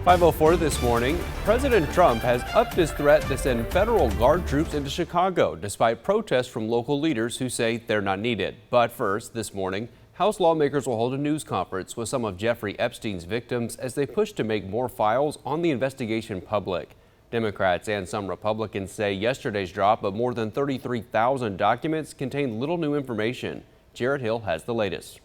5:04 this morning, President Trump has upped his threat to send federal guard troops into Chicago, despite protests from local leaders who say they're not needed. But first, this morning, House lawmakers will hold a news conference with some of Jeffrey Epstein's victims as they push to make more files on the investigation public. Democrats and some Republicans say yesterday's drop of more than 33,000 documents contained little new information. Jared Hill has the latest.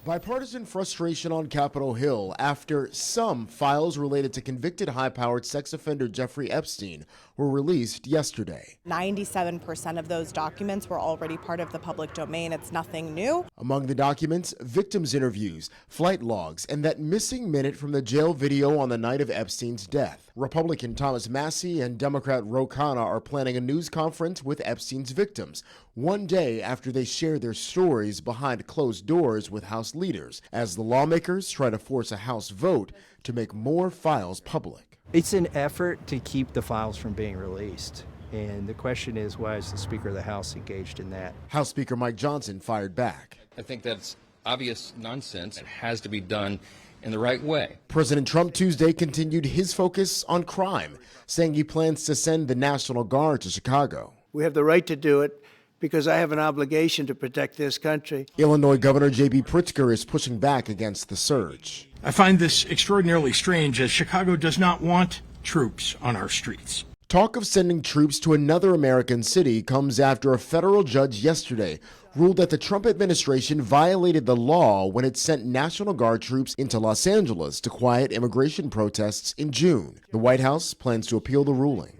Bipartisan frustration on Capitol Hill after some files related to convicted high-powered sex offender Jeffrey Epstein were released yesterday. 97% of those documents were already part of the public domain. It's nothing new. Among the documents, victims' interviews, flight logs, and that missing minute from the jail video on the night of Epstein's death. Republican Thomas Massie and Democrat Ro Khanna are planning a news conference with Epstein's victims, one day after they share their stories behind closed doors with House leaders, as the lawmakers try to force a House vote to make more files public. It's an effort to keep the files from being released. And the question is, why is the Speaker of the House engaged in that? House Speaker Mike Johnson fired back. I think that's obvious nonsense. It has to be done in the right way. President Trump Tuesday continued his focus on crime, saying he plans to send the National Guard to Chicago. We have the right to do it because I have an obligation to protect this country. Illinois Governor J.B. Pritzker is pushing back against the surge. I find this extraordinarily strange, as Chicago does not want troops on our streets. Talk of sending troops to another American city comes after a federal judge yesterday ruled that the Trump administration violated the law when it sent National Guard troops into Los Angeles to quiet immigration protests in June. The White House plans to appeal the ruling.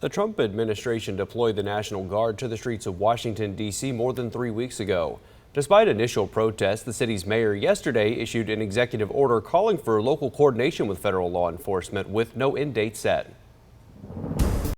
The Trump administration deployed the National Guard to the streets of Washington, D.C. more than 3 weeks ago. Despite initial protests, the city's mayor yesterday issued an executive order calling for local coordination with federal law enforcement with no end date set.